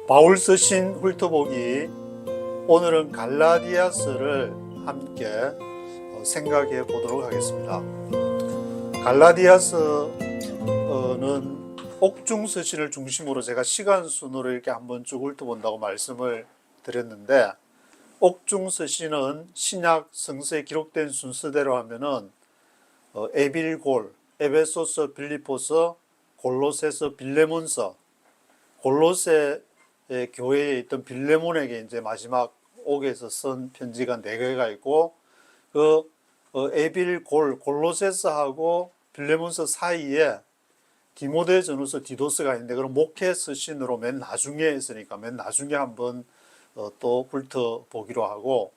바울 쓰신 훑어보기, 오늘은 갈라디아서를 함께 생각해 보도록 하겠습니다. 갈라디아서는 옥중 서신을 중심으로 제가 시간 순으로 이렇게 한번 쭉 훑어본다고 말씀을 드렸는데, 옥중 서신은 신약 성서에 기록된 순서대로 하면은 에빌골, 에베소서, 빌립보서, 골로새서, 빌레몬서, 골로새 교회에 있던 빌레몬에게 이제 마지막 옥에서 쓴 편지가 4개가 있고, 그 에빌골, 골로새서하고 빌레몬서 사이에 디모데전후서, 디도스가 있는데, 그런 목회 서신으로 맨 나중에 있으니까 맨 나중에 한번 또 훑어보기로 하고,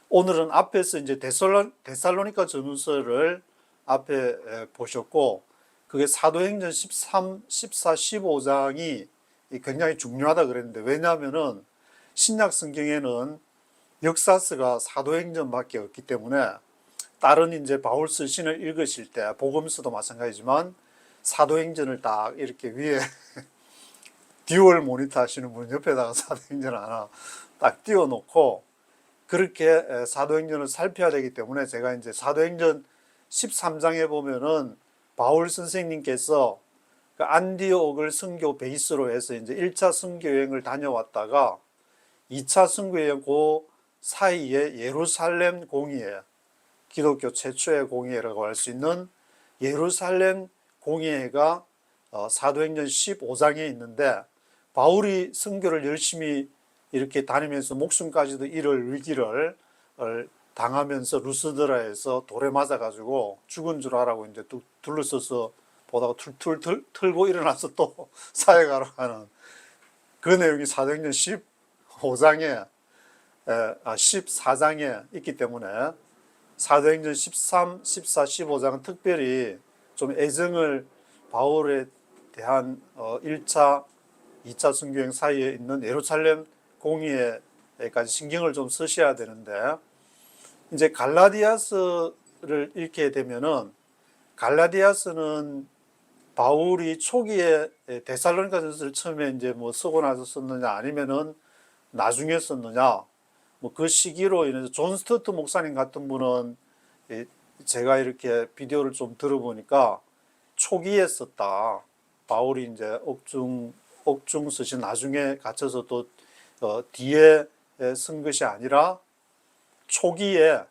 오늘은 앞에서 이제 데살로니가 전후서를 앞에 보셨고, 그게 사도행전 13, 14, 15장이 굉장히 중요하다 그랬는데, 왜냐하면은 신약 성경에는 역사서가 사도행전밖에 없기 때문에, 다른 이제 바울 서신을 읽으실 때 복음서도 마찬가지지만 사도행전을 딱 이렇게 위에 듀얼 모니터 하시는 분 옆에다가 사도행전 하나 딱 띄워놓고 그렇게 사도행전을 살펴야 되기 때문에, 제가 이제 사도행전 13장에 보면은 바울 선생님께서 그 안디옥을 선교 베이스로 해서 이제 1차 선교 여행을 다녀왔다가 2차 선교 여행 그 사이에 예루살렘 공의회, 기독교 최초의 공의회라고 할 수 있는 예루살렘 공의회가 사도행전 15장에 있는데, 바울이 선교를 열심히 이렇게 다니면서 목숨까지도 잃을 위기를 당하면서 루스드라에서 돌에 맞아가지고 죽은 줄 알고 이제 둘러서서 보다가 툴툴 털고 일어나서 또 사역하러 가는 그 내용이 사도행전 15장에 14장에 있기 때문에, 사도행전 13, 14, 15장은 특별히 좀 애정을 바울에 대한 1차, 2차 선교행 사이에 있는 예루살렘 공의회까지 신경을 좀 쓰셔야 되는데, 이제 갈라디아서를 읽게 되면은, 갈라디아서는 바울이 초기에 데살로니가전서를 처음에 이제 뭐 쓰고 나서 썼느냐 아니면은 나중에 썼느냐, 뭐 그 시기로 인해서 존 스토트 목사님 같은 분은 제가 이렇게 비디오를 좀 들어보니까 초기에 썼다. 바울이 이제 옥중 서신 나중에 갇혀서 또 뒤에 쓴 것이 아니라 초기에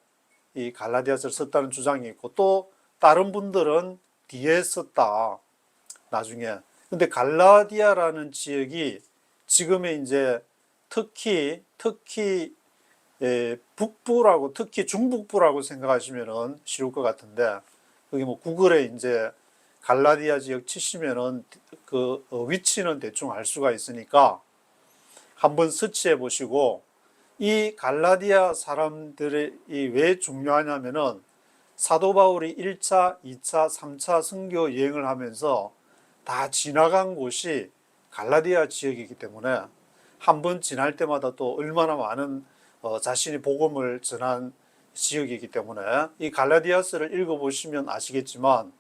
이 갈라디아서를 썼다는 주장이 있고, 또 다른 분들은 뒤에 썼다, 나중에. 근데 갈라디아라는 지역이 지금의 이제 특히 북부라고, 특히 중북부라고 생각하시면은 쉬울 것 같은데, 거기 뭐 구글에 이제 갈라디아 지역 치시면은 그 위치는 대충 알 수가 있으니까 한번 서치해 보시고, 이 갈라디아 사람들이 왜 중요하냐면은, 사도 바울이 1차, 2차, 3차 선교 여행을 하면서 다 지나간 곳이 갈라디아 지역이기 때문에, 한 번 지날 때마다 또 얼마나 많은 자신이 복음을 전한 지역이기 때문에, 이 갈라디아서를 읽어보시면 아시겠지만,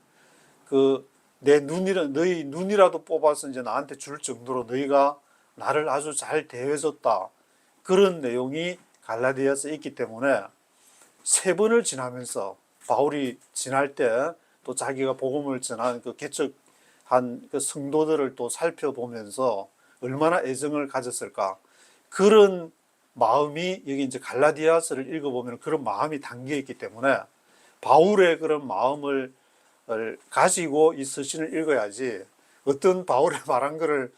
내 너희 눈이라도 뽑아서 이제 나한테 줄 정도로 너희가 나를 아주 잘 대해줬다, 그런 내용이 갈라디아서에 있기 때문에, 3번을 지나면서 바울이 지날 때 또 자기가 복음을 전한 그 개척한 그 성도들을 또 살펴보면서 얼마나 애정을 가졌을까, 그런 마음이 여기 이제 갈라디아서를 읽어보면 그런 마음이 담겨 있기 때문에, 바울의 그런 마음을 가지고 이 서신을 읽어야지, 어떤 바울의 말한 거를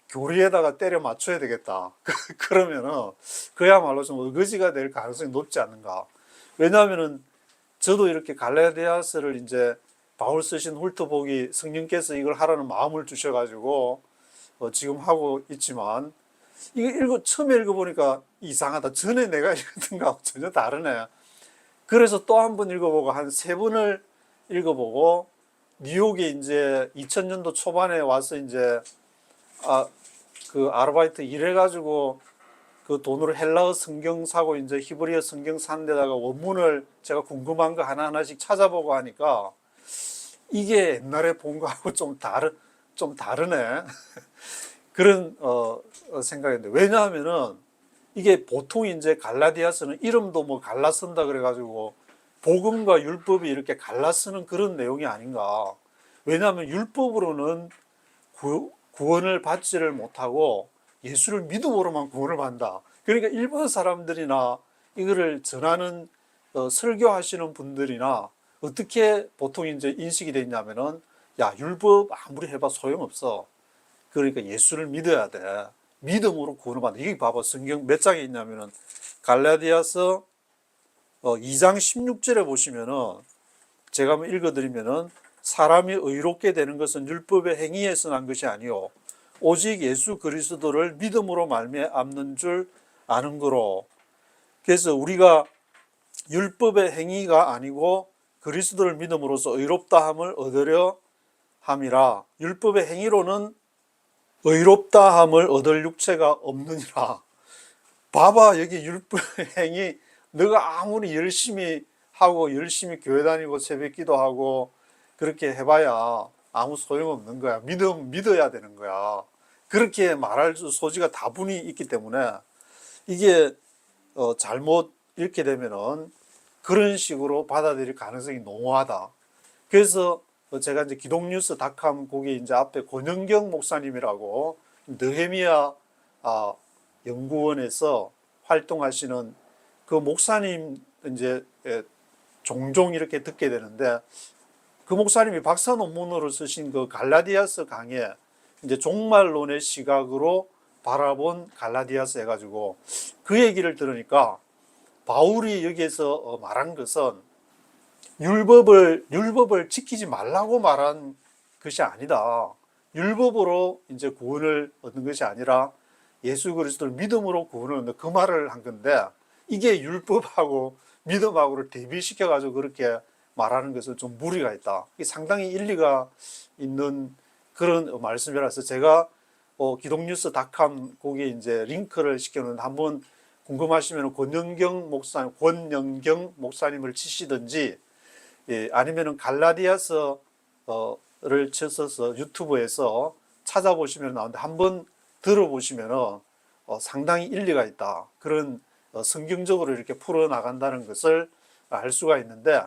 교리에다가 때려 맞춰야 되겠다 그러면은 그야말로 좀 어거지가 될 가능성이 높지 않는가. 왜냐하면은 저도 이렇게 갈라디아서를 이제 바울 쓰신 훑어보기, 성령께서 이걸 하라는 마음을 주셔가지고 지금 하고 있지만, 이거 처음에 읽어보니까 이상하다, 전에 내가 읽었던 거하고 전혀 다르네. 그래서 또 한 번 읽어보고 한 3번을 읽어보고, 뉴욕에 이제 2000년도 초반에 와서 이제 그 아르바이트 일해가지고 그 돈으로 헬라어 성경 사고 이제 히브리어 성경 사는 데다가 원문을 제가 궁금한 거 하나하나씩 찾아보고 하니까, 이게 옛날에 본 거하고 좀 다르네 그런 생각인데, 왜냐하면은 이게 보통 이제 갈라디아서는 이름도 뭐 갈라 쓴다 그래가지고 복음과 율법이 이렇게 갈라 쓰는 그런 내용이 아닌가. 왜냐하면 율법으로는 구원을 받지를 못하고 예수를 믿음으로만 구원을 받는다. 그러니까 일반 사람들이나 이거를 전하는 설교하시는 분들이나 어떻게 보통 이제 인식이 되어 있냐면은, 야, 율법 아무리 해봐 소용없어. 그러니까 예수를 믿어야 돼. 믿음으로 구원을 받는다. 이게 봐봐. 성경 몇 장에 있냐면은 갈라디아서 2장 16절에 보시면은, 제가 한번 읽어드리면은, 사람이 의롭게 되는 것은 율법의 행위에서 난 것이 아니요 오직 예수 그리스도를 믿음으로 말미암는 줄 아는 거로. 그래서 우리가 율법의 행위가 아니고 그리스도를 믿음으로써 의롭다함을 얻으려 함이라. 율법의 행위로는 의롭다함을 얻을 육체가 없느니라. 봐봐, 여기 율법의 행위, 너가 아무리 열심히 하고 열심히 교회 다니고 새벽 기도하고 그렇게 해봐야 아무 소용없는 거야. 믿어야 되는 거야. 그렇게 말할 소지가 다분히 있기 때문에 이게 잘못 읽게 되면은 그런 식으로 받아들일 가능성이 농후하다. 그래서 제가 이제 기독뉴스닷컴 거기 이제 앞에 권영경 목사님이라고 느헤미야 연구원에서 활동하시는 그 목사님 이제 종종 이렇게 듣게 되는데, 그 목사님이 박사 논문으로 쓰신 그 갈라디아서 강에 이제 종말론의 시각으로 바라본 갈라디아서 해가지고 그 얘기를 들으니까, 바울이 여기에서 말한 것은 율법을 지키지 말라고 말한 것이 아니다. 율법으로 이제 구원을 얻는 것이 아니라 예수 그리스도를 믿음으로 구원을 얻는, 그 말을 한 건데, 이게 율법하고 믿음하고를 대비시켜 가지고 그렇게 말하는 것은 좀 무리가 있다. 이게 상당히 일리가 있는 그런 말씀이라서 제가 기독뉴스닷컴 거기에 이제 링크를 시켜놓는데, 한번 궁금하시면 권영경 목사님을 치시든지, 아니면은 갈라디아서를 쳐서 유튜브에서 찾아보시면 나오는데, 한번 들어보시면은 상당히 일리가 있다. 그런 성경적으로 이렇게 풀어나간다는 것을 알 수가 있는데,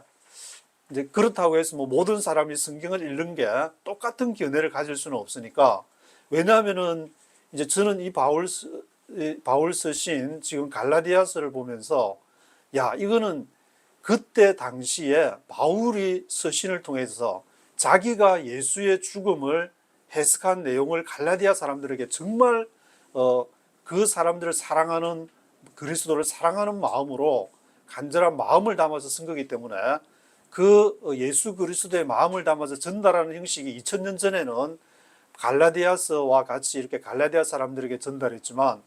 이제 그렇다고 해서 뭐 모든 사람이 성경을 읽는 게 똑같은 견해를 가질 수는 없으니까, 왜냐하면은 이제 저는 이 바울 쓰신 지금 갈라디아서를 보면서, 야, 이거는 그때 당시에 바울이 서신을 통해서 자기가 예수의 죽음을 해석한 내용을 갈라디아 사람들에게 정말 그 사람들을 사랑하는, 그리스도를 사랑하는 마음으로 간절한 마음을 담아서 쓴 거기 때문에, 그 예수 그리스도의 마음을 담아서 전달하는 형식이 2000년 전에는 갈라디아서와 같이 이렇게 갈라디아 사람들에게 전달했지만,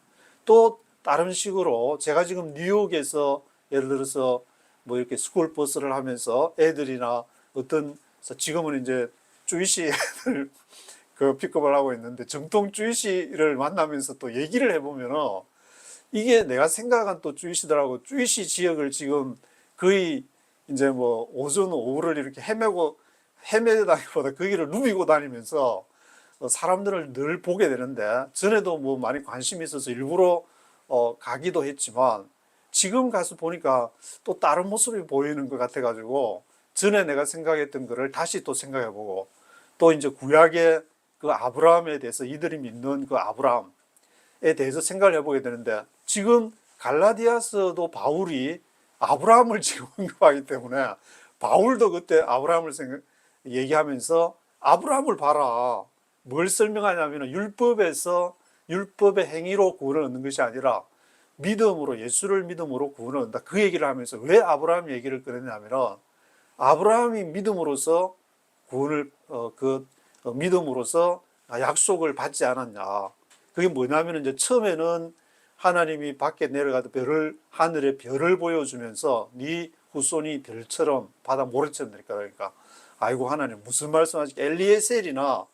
또 다른 식으로 제가 지금 뉴욕에서 예를 들어서 뭐 이렇게 스쿨 버스를 하면서 애들이나 어떤, 지금은 이제 주이시 애들 그 픽업을 하고 있는데, 정통 주이시를 만나면서 또 얘기를 해보면은, 이게 내가 생각한 또 주이시들하고 주이시 지역을 지금 거의 이제 뭐 오전 오후를 이렇게 헤매다기보다 거기를 누비고 다니면서 사람들을 늘 보게 되는데, 전에도 뭐 많이 관심이 있어서 일부러 가기도 했지만, 지금 가서 보니까 또 다른 모습이 보이는 것 같아가지고, 전에 내가 생각했던 거를 다시 또 생각해보고, 또 이제 구약의 그 아브라함에 대해서, 이들이 믿는 그 아브라함에 대해서 생각을 해보게 되는데, 지금 갈라디아서도 바울이 아브라함을 지금 언급하기 때문에, 바울도 그때 아브라함을 얘기하면서 아브라함을 봐라. 뭘 설명하냐면, 율법의 행위로 구원을 얻는 것이 아니라 믿음으로, 예수를 믿음으로 구원을 얻는다. 그 얘기를 하면서, 왜 아브라함 얘기를 꺼냈냐면, 아브라함이 믿음으로써 구원을 믿음으로써 약속을 받지 않았냐. 그게 뭐냐면, 이제 처음에는 하나님이 밖에 내려가도 하늘에 별을 보여주면서 네 후손이 별처럼 바다 모래처럼 되니까, 그러니까 아이고 하나님 무슨 말씀하시지? 엘리에셀이나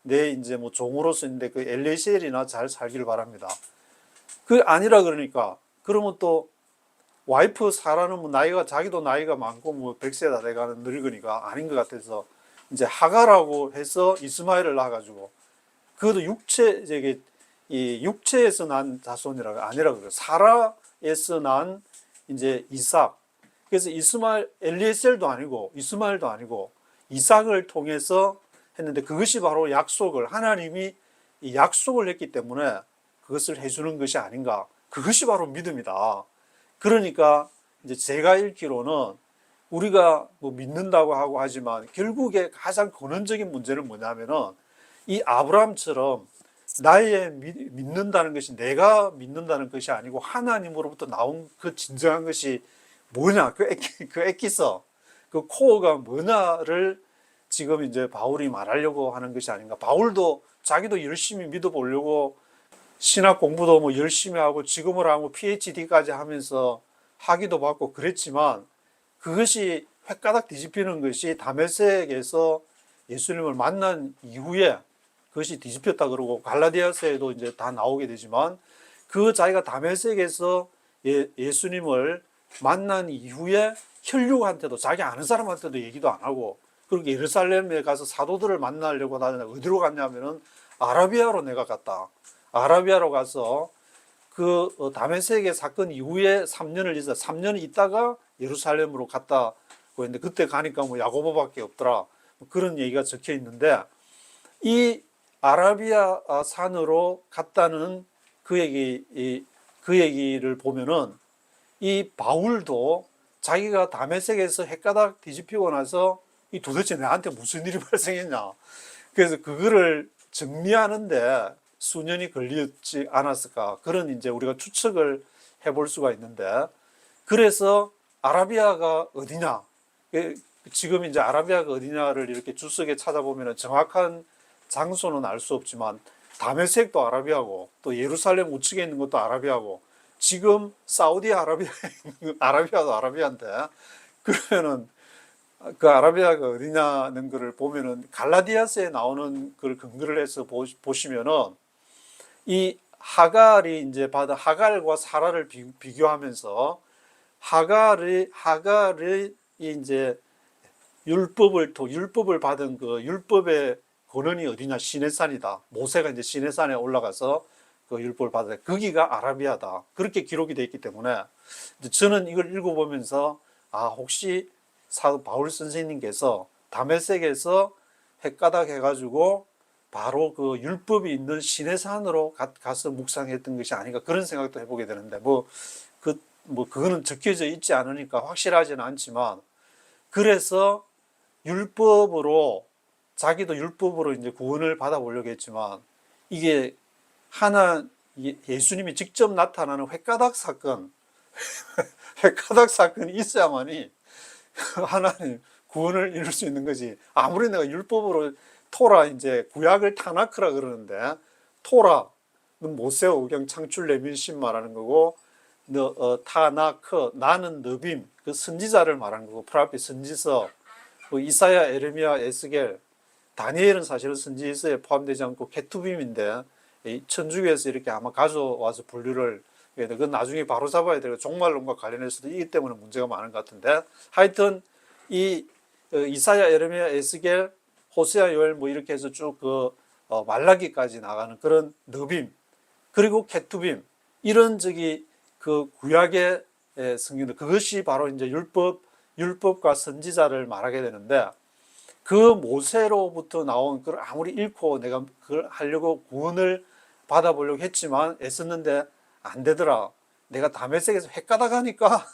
내 이제 뭐 종으로서 있는데 그 엘리에셀이나 잘 살기를 바랍니다. 그 아니라 그러니까, 그러면 또 와이프 사라는 뭐 자기도 나이가 많고 뭐 100세 다 돼가는 늙으니까 아닌 것 같아서 이제 하가라고 해서 이스마엘을 낳아가지고, 그것도 육체적인 이 육체에서 난 자손이라고 아니라 그래요. 사라에서 난 이제 이삭. 그래서 이스마엘 엘리에셀도 아니고 이스마엘도 아니고 이삭을 통해서 했는데 그것이 바로 약속을 하나님이 이 약속을 했기 때문에 그것을 해주는 것이 아닌가. 그것이 바로 믿음이다. 그러니까 이제 제가 읽기로는 우리가 뭐 믿는다고 하고 하지만 결국에 가장 근원적인 문제는 뭐냐면은 이 아브라함처럼 나의 믿는다는 것이 내가 믿는다는 것이 아니고 하나님으로부터 나온 그 진정한 것이 뭐냐, 그 엑기서, 그 코어가 뭐냐를 지금 이제 바울이 말하려고 하는 것이 아닌가. 바울도 자기도 열심히 믿어보려고 신학 공부도 뭐 열심히 하고 지금을 하고 PhD까지 하면서 학위도 받고 그랬지만 그것이 횟가닥 뒤집히는 것이 다메섹에서 예수님을 만난 이후에 그것이 뒤집혔다 그러고 갈라디아서에도 이제 다 나오게 되지만 그 자기가 다메섹에서 예수님을 만난 이후에 혈육한테도 자기 아는 사람한테도 얘기도 안 하고 그리고 예루살렘에 가서 사도들을 만나려고 하는데 어디로 갔냐면은 아라비아로 내가 갔다. 아라비아로 가서 그 다메섹의 사건 이후에 3년을 있다가 예루살렘으로 갔다고 했는데 그때 가니까 뭐 야고보밖에 없더라. 그런 얘기가 적혀 있는데 이 아라비아 산으로 갔다는 그 얘기를 보면은 이 바울도 자기가 다메섹에서 헷가닥 뒤집히고 나서 이 도대체 나한테 무슨 일이 발생했냐. 그래서 그거를 정리하는데 수년이 걸리지 않았을까. 그런 이제 우리가 추측을 해볼 수가 있는데 그래서 아라비아가 어디냐. 지금 이제 아라비아가 어디냐를 이렇게 주석에 찾아보면 정확한 장소는 알 수 없지만 다메섹도 아라비아고 또 예루살렘 우측에 있는 것도 아라비아고 지금 아라비아도 아라비아인데 그러면은 그 아라비아가 어디냐는 것을 보면은 갈라디아서에 나오는 걸 근거를 해서 보시면은 이 하갈이 이제 받은 하갈과 사라를 비교하면서 하갈이 이제 율법을 받은 그 율법의 근원이 어디냐 시내산이다. 모세가 이제 시내산에 올라가서 그 율법을 받았다. 거기가 아라비아다. 그렇게 기록이 되어 있기 때문에 저는 이걸 읽어보면서 혹시 사도 바울 선생님께서 다메섹에서 헷가닥 해가지고 바로 그 율법이 있는 시내산으로 가서 묵상했던 것이 아닌가 그런 생각도 해보게 되는데 그거는 적혀져 있지 않으니까 확실하지는 않지만 그래서 자기도 율법으로 이제 구원을 받아보려고 했지만 이게 예수님이 직접 나타나는 횟가닥 사건이 있어야만이 하나님 구원을 이룰 수 있는 거지. 아무리 내가 율법으로 토라 이제 구약을 타나크라 그러는데 토라는 모세오 의경 창출 레민신 말하는 거고 타나크 나는 느빔 그 선지자를 말하는 거고 프라피 선지서 이사야 에레미야 에스겔 다니엘은 사실은 선지서에 포함되지 않고 케투빔인데 천주교에서 이렇게 아마 가져와서 분류를 그건 나중에 바로 잡아야 되고 종말론과 관련해서도 이기 때문에 문제가 많은 것 같은데 하여튼 이 이사야 에레미야 에스겔 호세아 요엘 뭐 이렇게 해서 쭉 말라기까지 나가는 그런 느빔 그리고 케투빔 이런 그 구약의 성경들 그것이 바로 이제 율법과 선지자를 말하게 되는데 그 모세로부터 나온 걸 아무리 읽고 내가 그걸 하려고 구원을 받아보려고 했지만 애썼는데 안 되더라. 내가 다메섹에서 헷가닥 하니까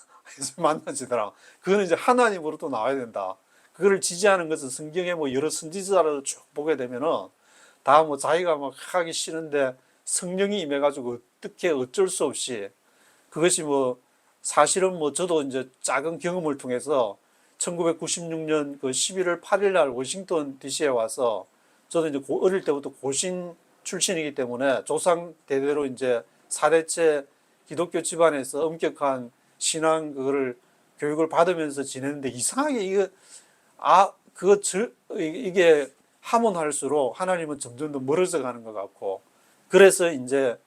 만나지더라. 그거는 이제 하나님으로부터 나와야 된다. 그거를 지지하는 것은 성경에 뭐 여러 선지자를 쭉 보게 되면은 다 뭐 자기가 막 하기 싫은데 성령이 임해가지고 어떻게 어쩔 수 없이 그것이 뭐 사실은 뭐 저도 이제 작은 경험을 통해서 1996년 그 11월 8일 날 워싱턴 DC에 와서 저도 이제 어릴 때부터 고신 출신이기 때문에 조상 대대로 이제 4대째 기독교 집안에서 엄격한 신앙 그거를 교육을 받으면서 지냈는데 이상하게 이게 하면 할수록 하나님은 점점 더 멀어져 가는 것 같고 그래서 이제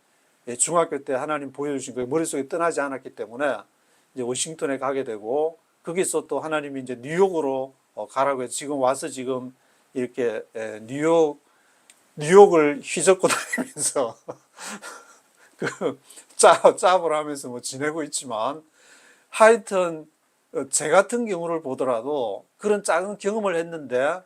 중학교 때 하나님 보여주신 거 머릿속에 떠나지 않았기 때문에 이제 워싱턴에 가게 되고 거기서 또 하나님이 이제 뉴욕으로 가라고 해서 지금 와서 지금 이렇게 뉴욕 뉴욕을 휘젓고 다니면서 그 짭을 하면서 뭐 지내고 있지만, 하여튼 제 같은 경우를 보더라도 그런 작은 경험을 했는데,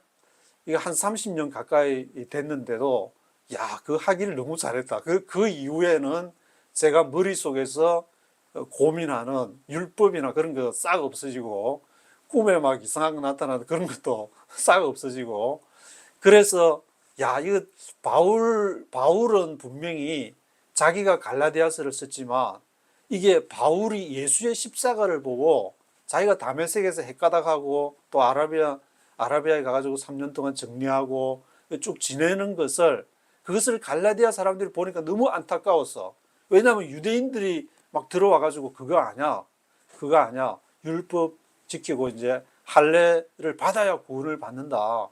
이게 한 30년 가까이 됐는데도 야, 그 하기를 너무 잘했다. 그 이후에는 제가 머릿속에서 고민하는 율법이나 그런 거 싹 없어지고, 꿈에 막 이상한 거 나타나는 그런 것도 싹 없어지고, 그래서 야, 이거 바울은 분명히 자기가 갈라디아서를 썼지만, 이게 바울이 예수의 십자가를 보고 자기가 다메섹에서 헷가닥하고 또 아라비아에 가가지고 3년 동안 정리하고 쭉 지내는 그것을 갈라디아 사람들이 보니까 너무 안타까웠어. 왜냐하면 유대인들이 막 들어와가지고 그거 아니야. 율법 지키고 이제 할례를 받아야 구원을 받는다.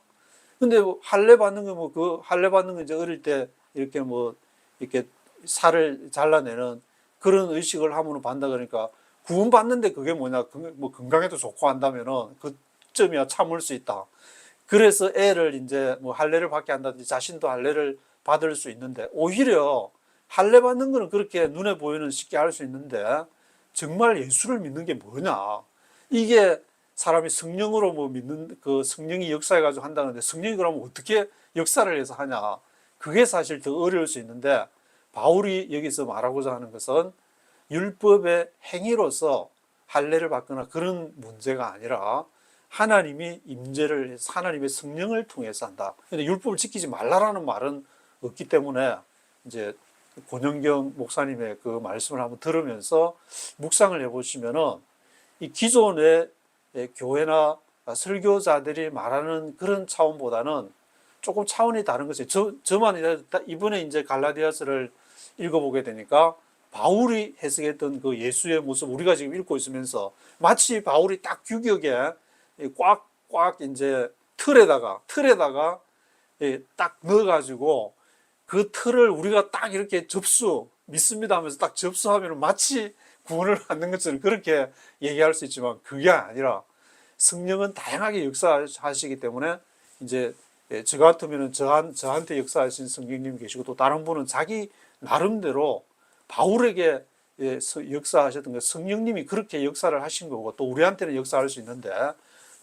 근데 할례 받는 거 할례 받는 거 이제 어릴 때 이렇게 살을 잘라내는 그런 의식을 하면 받는다 그러니까, 구원 받는데 그게 뭐냐, 뭐 건강에도 좋고 한다면은 그점이야 참을 수 있다. 그래서 애를 이제 뭐 할례를 받게 한다든지 자신도 할례를 받을 수 있는데, 오히려 할례 받는 거는 그렇게 눈에 보이는 쉽게 할 수 있는데, 정말 예수를 믿는 게 뭐냐, 이게 사람이 성령으로 뭐 믿는 그 성령이 역사해 가지고 한다는데, 성령이 그러면 어떻게 역사를 해서 하냐, 그게 사실 더 어려울 수 있는데, 바울이 여기서 말하고자 하는 것은 율법의 행위로서 할례를 받거나 그런 문제가 아니라 하나님이 임재를 해서 하나님의 성령을 통해서 한다. 근데 율법을 지키지 말라라는 말은 없기 때문에, 이제 권영경 목사님의 그 말씀을 한번 들으면서 묵상을 해보시면은, 이 기존의 교회나 설교자들이 말하는 그런 차원보다는 조금 차원이 다른 것이, 저만 이번에 이제 갈라디아서를 읽어보게 되니까 바울이 해석했던 그 예수의 모습 우리가 지금 읽고 있으면서 마치 바울이 딱 규격에 꽉 이제 틀에다가 딱 넣어가지고 그 틀을 우리가 딱 이렇게 믿습니다 하면서 딱 접수하면 마치 구원을 받는 것처럼 그렇게 얘기할 수 있지만, 그게 아니라 성령은 다양하게 역사하시기 때문에, 이제 저 같으면 저한테 역사하신 성령님 계시고, 또 다른 분은 자기 나름대로 바울에게 역사하셨던 거, 성령님이 그렇게 역사를 하신 거고, 또 우리한테는 역사할 수 있는데,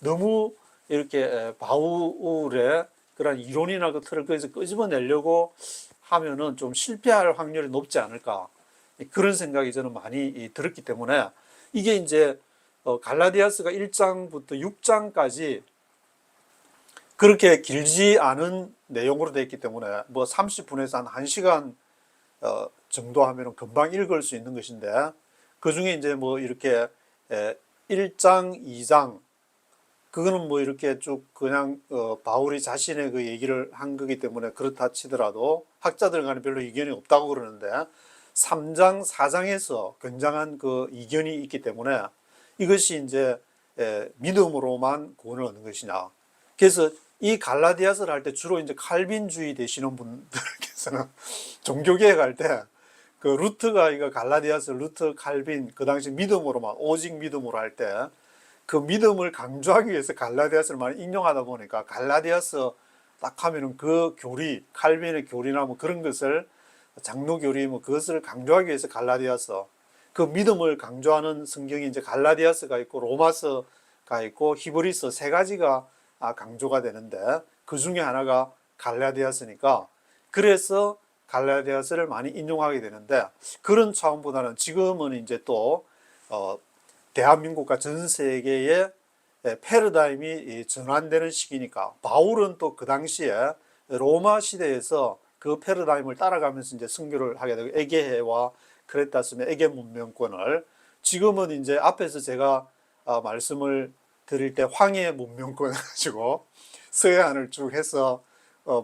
너무 이렇게 바울의 그런 이론이나 그 틀을 거기서 끄집어내려고 하면은 좀 실패할 확률이 높지 않을까, 그런 생각이 저는 많이 들었기 때문에, 이게 이제 갈라디아서가 1장부터 6장까지 그렇게 길지 않은 내용으로 되어 있기 때문에, 뭐 30분에서 한 1시간 정도 하면 금방 읽을 수 있는 것인데, 그 중에 이제 뭐 이렇게 1장, 2장, 그거는 뭐 이렇게 쭉 그냥 바울이 자신의 그 얘기를 한 거기 때문에 그렇다 치더라도 학자들 간에 별로 이견이 없다고 그러는데, 3장, 4장에서 굉장한 그 이견이 있기 때문에 이것이 이제 믿음으로만 구원을 얻는 것이냐. 그래서 이 갈라디아서를 할 때 주로 이제 칼빈주의 되시는 분들께서는 종교개혁 할 때 그 루트가 이거 갈라디아서 루트 칼빈 그 당시 믿음으로만 오직 믿음으로 할 때 그 믿음을 강조하기 위해서 갈라디아서를 많이 인용하다 보니까, 갈라디아서 딱 하면은 그 교리, 칼빈의 교리나 뭐 그런 것을, 장로 교리 뭐 그것을 강조하기 위해서 갈라디아서, 그 믿음을 강조하는 성경이 이제 갈라디아서가 있고 로마서가 있고 히브리서 세 가지가 강조가 되는데, 그 중에 하나가 갈라디아서니까, 그래서 갈라디아서를 많이 인용하게 되는데, 그런 차원보다는 지금은 이제 또 대한민국과 전 세계의 패러다임이 전환되는 시기니까, 바울은 또 그 당시에 로마 시대에서 그 패러다임을 따라가면서 이제 선교를 하게 되고, 에게해와 크레타섬의 에게 문명권을, 지금은 이제 앞에서 제가 말씀을 드릴 때 황해 문명권 가지고 서해안을 쭉 해서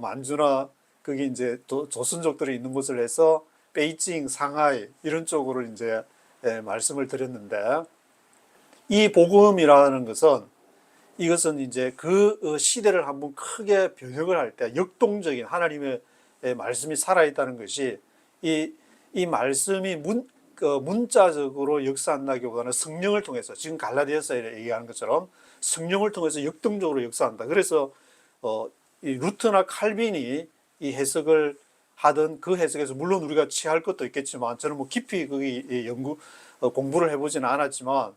만주나 거기 이제 조선족들이 있는 곳을 해서 베이징, 상하이 이런 쪽으로 이제 말씀을 드렸는데, 이 복음이라는 것은, 이것은 이제 그 시대를 한번 크게 변혁을 할 때 역동적인 하나님의 말씀이 살아있다는 것이, 이 말씀이 문자적으로 역사한다기보다는 성령을 통해서, 지금 갈라디아서에 얘기하는 것처럼 성령을 통해서 역동적으로 역사한다. 그래서 이 루트나 칼빈이 이 해석을 하든 그 해석에서 물론 우리가 취할 것도 있겠지만 저는 뭐 깊이 거기 공부를 해보지는 않았지만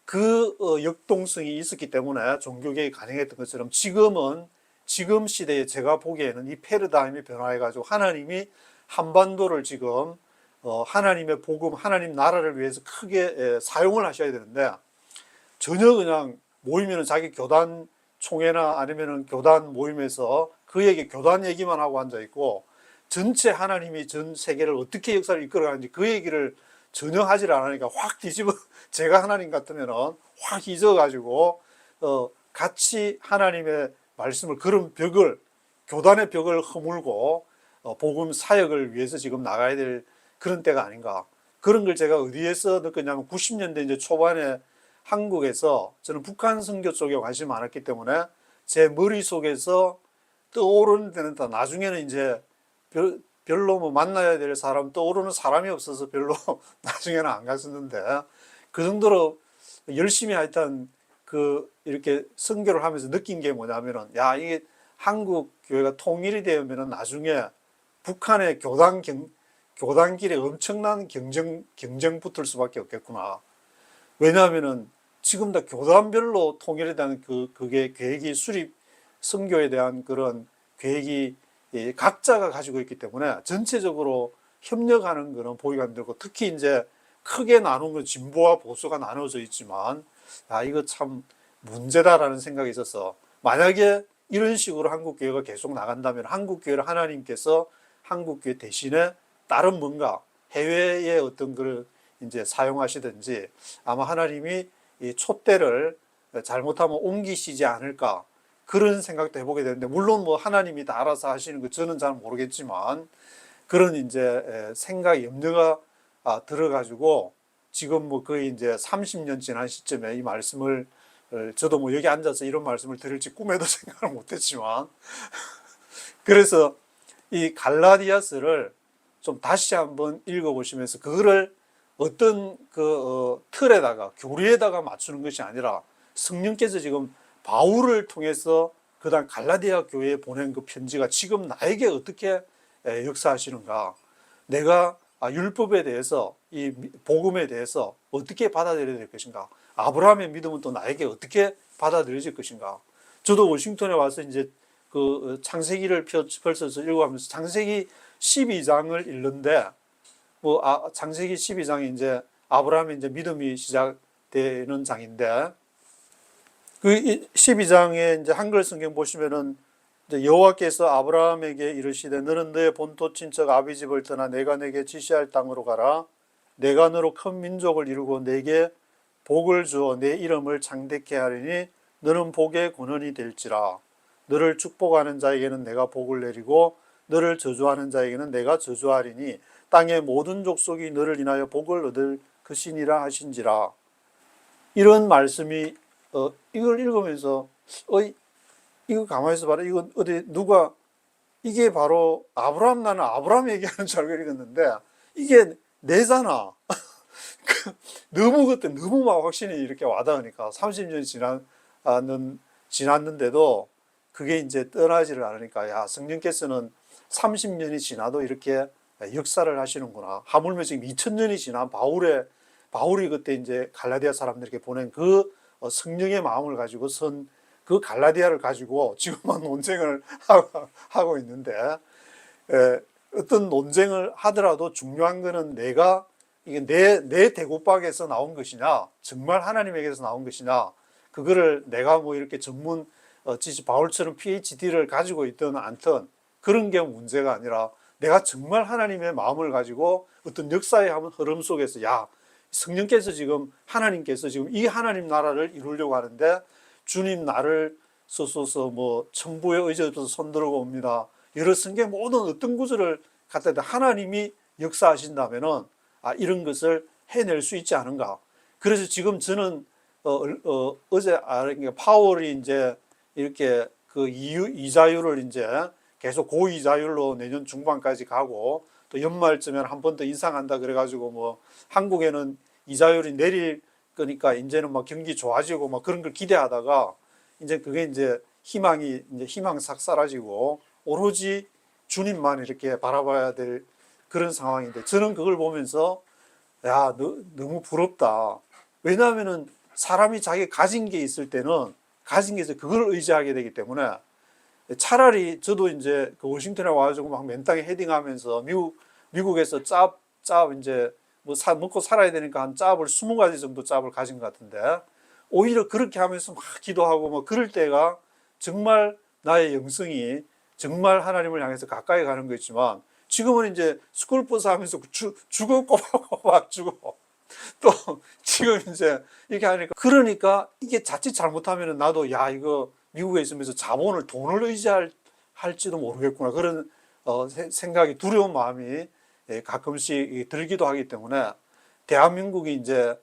그 역동성이 있었기 때문에 종교개혁이 가능했던 것처럼 지금 시대에 제가 보기에는 이 패러다임이 변화해가지고 하나님이 한반도를 지금 하나님의 복음, 하나님 나라를 위해서 크게 사용을 하셔야 되는데 전혀 그냥 모이면은 자기 교단 총회나 아니면은 교단 모임에서 그에게 교단 얘기만 하고 앉아 있고 전체 하나님이 전 세계를 어떻게 역사를 이끌어가는지 그 얘기를 전혀 하질 않으니까 확 뒤집어 제가 하나님 같으면은 확 잊어가지고 같이 하나님의 말씀을 그런 벽을 교단의 벽을 허물고 복음 사역을 위해서 지금 나가야 될 그런 때가 아닌가. 그런 걸 제가 어디에서 느꼈냐면 90년대 이제 초반에 한국에서 저는 북한 선교 쪽에 관심이 많았기 때문에 제 머릿속에서 떠오르는 데는 다 나중에는 이제 별로 뭐 만나야 될 사람 떠오르는 사람이 없어서 별로 나중에는 안 갔었는데 그 정도로 열심히 하여튼 이렇게 선교를 하면서 느낀 게 뭐냐면은 야 이게 한국 교회가 통일이 되면은 나중에 북한의 교단끼리 엄청난 경쟁 붙을 수밖에 없겠구나. 왜냐하면은 지금 다 교단별로 통일에 대한 그게 계획이 선교에 대한 그런 계획이 각자가 가지고 있기 때문에 전체적으로 협력하는 그런 보기가 힘들고 특히 이제 크게 나눈 건 진보와 보수가 나눠져 있지만 이거 참 문제다라는 생각이 있어서 만약에 이런 식으로 한국교회가 계속 나간다면 한국교회를 하나님께서 한국교회 대신에 다른 뭔가 해외의 어떤 걸 이제 사용하시든지 아마 하나님이 이 촛대를 잘못하면 옮기시지 않을까 그런 생각도 해보게 되는데 물론 뭐 하나님이 다 알아서 하시는 거 저는 잘 모르겠지만 그런 이제 생각 염려가 들어가지고 지금 뭐 거의 이제 30년 지난 시점에 이 말씀을 저도 뭐 여기 앉아서 이런 말씀을 드릴지 꿈에도 생각을 못했지만 그래서 이 갈라디아서를 좀 다시 한번 읽어보시면서 그거를 어떤 틀에다가 교리에다가 맞추는 것이 아니라 성령께서 지금 바울을 통해서 그다음 갈라디아 교회에 보낸 그 편지가 지금 나에게 어떻게 역사하시는가 내가 율법에 대해서 이 복음에 대해서 어떻게 받아들여야 될 것인가 아브라함의 믿음은 또 나에게 어떻게 받아들여질 것인가 저도 워싱턴에 와서 이제 그 창세기를 펼쳐서 읽어가면서 창세기 12장을 읽는데 뭐 창세기 12장이 이제 아브라함의 이제 믿음이 시작되는 장인데 그 12장에 이제 한글 성경 보시면은 이제 여호와께서 아브라함에게 이르시되 너는 너의 본토 친척 아비 집을 떠나 내가 내게 지시할 땅으로 가라 내가 너로 큰 민족을 이루고 내게 복을 주어 내 이름을 창대케 하리니 너는 복의 근원이 될지라 너를 축복하는 자에게는 내가 복을 내리고 너를 저주하는 자에게는 내가 저주하리니 땅의 모든 족속이 너를 인하여 복을 얻을 것이니라 하신지라. 이런 말씀이 이걸 읽으면서 이거 가만히 있어 봐라. 이거 어디 누가 이게 바로 나는 아브라함 얘기하는 줄 알고 읽었는데 이게 내잖아. 너무 그때 너무 막 확신이 이렇게 와닿으니까 30년이 지났는데도 그게 이제 떠나지를 않으니까 야 성령께서는 30년이 지나도 이렇게 역사를 하시는구나. 하물며 지금 2000년이 지난 바울이 그때 이제 갈라디아 사람들에게 보낸 그 성령의 마음을 가지고 선 그 갈라디아를 가지고 지금만 논쟁을 하고 있는데 어떤 논쟁을 하더라도 중요한 거는 이게 내 대구박에서 나온 것이냐 정말 하나님에게서 나온 것이냐 그거를 내가 뭐 이렇게 전문 바울처럼 PhD를 가지고 있든 않든 그런 게 문제가 아니라 내가 정말 하나님의 마음을 가지고 어떤 역사의 흐름 속에서 성령께서 지금 하나님께서 지금 이 하나님 나라를 이루려고 하는데 주님 나를 써서 뭐 천부의 의지에서 손들고 옵니다. 여러 성경 모든 어떤 구절을 갖다 대 하나님이 역사하신다면은 이런 것을 해낼 수 있지 않은가. 그래서 지금 저는 어제 파월이 이제 이렇게 그 이자율을 이제 계속 고이자율로 내년 중반까지 가고 또 연말쯤에 한 번 더 인상한다 그래가지고 뭐 한국에는 이자율이 내릴 거니까 이제는 막 경기 좋아지고 막 그런 걸 기대하다가 이제 그게 이제 희망 싹 사라지고 오로지 주님만 이렇게 바라봐야 될 그런 상황인데, 저는 그걸 보면서 야, 너무 부럽다. 왜냐하면은 사람이 자기 가진 게 있을 때는 가진 게 있어 그걸 의지하게 되기 때문에, 차라리 저도 이제 그 워싱턴에 와가지고 막 맨땅에 헤딩하면서 미국에서 짭 이제 뭐 먹고 살아야 되니까 한 짭을 20가지 정도 짭을 가진 것 같은데, 오히려 그렇게 하면서 막 기도하고 뭐 그럴 때가 정말 나의 영성이 정말 하나님을 향해서 가까이 가는 거였지만, 지금은 이제 스쿨버스 하면서 죽어 꼬박꼬박 죽어. 또 지금 이제 이렇게 하니까, 그러니까 이게 자칫 잘못하면 나도 야, 이거 미국에 있으면서 자본을 돈을 의지할지도 모르겠구나, 그런 생각이, 두려운 마음이 가끔씩 들기도 하기 때문에, 대한민국이 이제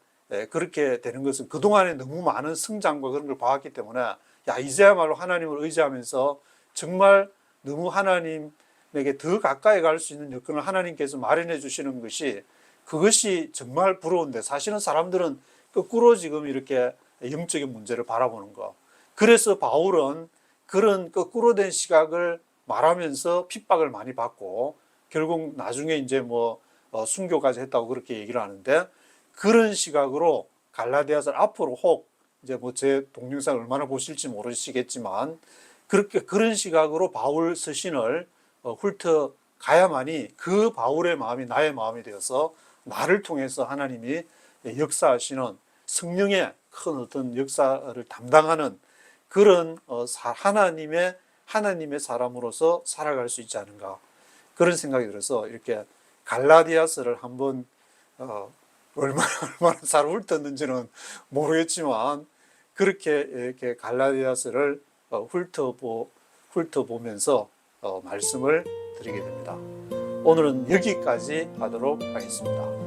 그렇게 되는 것은 그동안에 너무 많은 성장과 그런 걸 봐왔기 때문에, 야, 이제야말로 하나님을 의지하면서 정말 너무 하나님에게 더 가까이 갈 수 있는 여건을 하나님께서 마련해 주시는 것이, 그것이 정말 부러운데, 사실은 사람들은 거꾸로 지금 이렇게 영적인 문제를 바라보는 거. 그래서 바울은 그런 거꾸로 된 시각을 말하면서 핍박을 많이 받고, 결국 나중에 이제 뭐 순교까지 했다고 그렇게 얘기를 하는데, 그런 시각으로 갈라디아서를 앞으로 혹 이제 뭐 제 동영상 얼마나 보실지 모르시겠지만, 그렇게 그런 시각으로 바울 서신을 훑어 가야만이 그 바울의 마음이 나의 마음이 되어서 나를 통해서 하나님이 역사하시는 성령의 큰 어떤 역사를 담당하는 그런 하나님의 사람으로서 살아갈 수 있지 않은가, 그런 생각이 들어서 이렇게 갈라디아서를 한번 얼마나 잘 훑었는지는 모르겠지만, 그렇게 이렇게 갈라디아서를 훑어보면서 말씀을 드리게 됩니다. 오늘은 여기까지 하도록 하겠습니다.